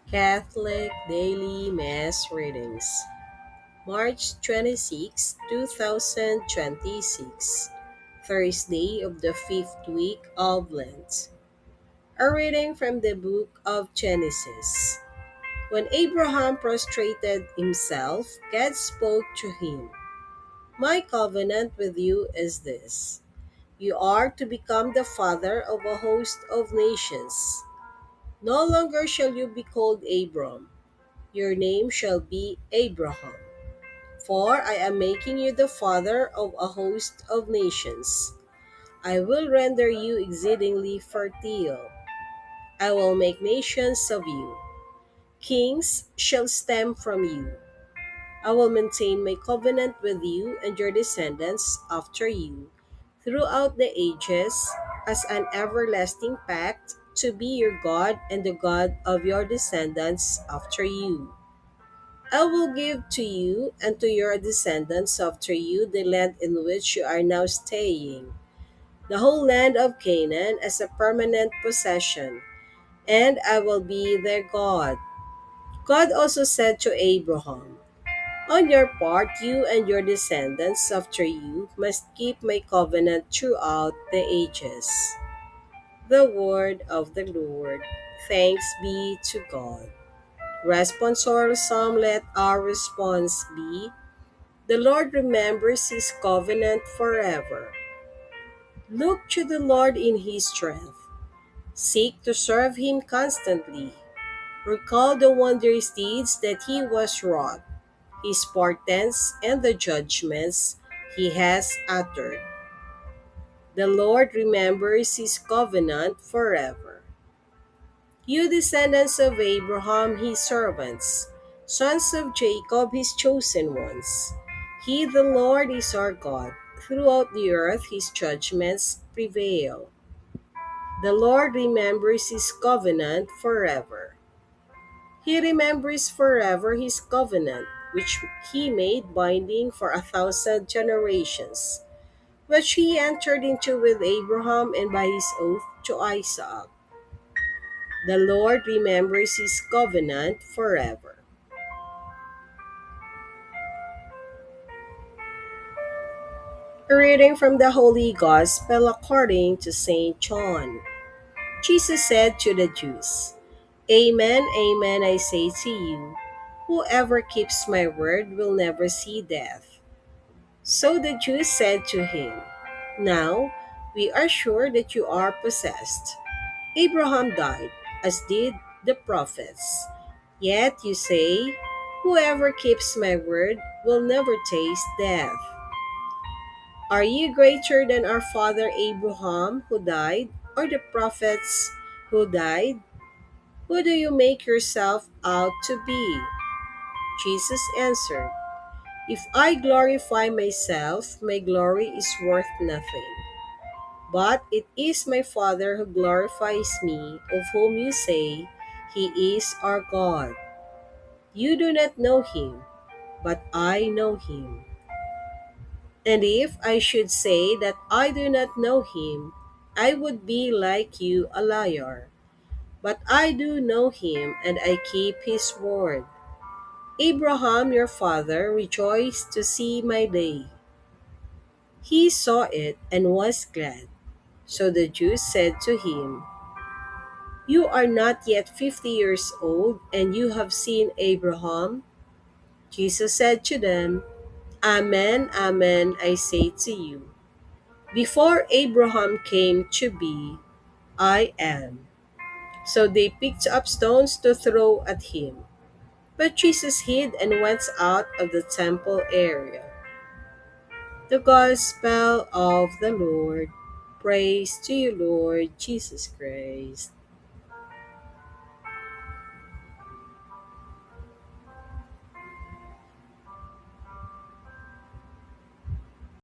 Catholic Daily Mass Readings, March 26, 2026, Thursday of the fifth week of Lent. A reading from the book of Genesis. When Abraham prostrated himself, God spoke to him. My covenant with you is this. You are to become the father of a host of nations. No longer shall you be called Abram. Your name shall be Abraham, for I am making you the father of a host of nations. I will render you exceedingly fertile. I will make nations of you. Kings shall stem from you. I will maintain my covenant with you and your descendants after you throughout the ages as an everlasting pact to be your God and the God of your descendants after you. I will give to you and to your descendants after you the land in which you are now staying, the whole land of Canaan as a permanent possession, and I will be their God. God also said to Abraham, on your part, you and your descendants after you must keep my covenant throughout the ages. The word of the Lord. Thanks be to God. Responsorial Psalm, let our response be, the Lord remembers his covenant forever. Look to the Lord in his strength. Seek to serve him constantly. Recall the wondrous deeds that he was wrought, his portents and the judgments he has uttered. The Lord remembers his covenant forever. You descendants of Abraham, his servants, sons of Jacob, his chosen ones. He, the Lord, is our God. Throughout the earth, his judgments prevail. The Lord remembers his covenant forever. He remembers forever his covenant, which he made binding for 1,000 generations, which he entered into with Abraham and by his oath to Isaac. The Lord remembers his covenant forever. A reading from the Holy Gospel according to St. John. Jesus said to the Jews, Amen, amen, I say to you, whoever keeps my word will never see death. So the Jews said to him, Now we are sure that you are possessed. Abraham died, as did the prophets. Yet you say, Whoever keeps my word will never taste death. Are you greater than our father Abraham, who died, or the prophets who died? Who do you make yourself out to be? Jesus answered, If I glorify myself, my glory is worth nothing. But it is my Father who glorifies me, of whom you say, He is our God. You do not know him, but I know him. And if I should say that I do not know him, I would be like you, a liar. But I do know him, and I keep his word. Abraham, your father, rejoiced to see my day. He saw it and was glad. So the Jews said to him, You are not yet 50 years old, and you have seen Abraham? Jesus said to them, Amen, amen, I say to you. Before Abraham came to be, I am. So they picked up stones to throw at him. But Jesus hid and went out of the temple area. The Gospel of the Lord. Praise to you, Lord Jesus Christ.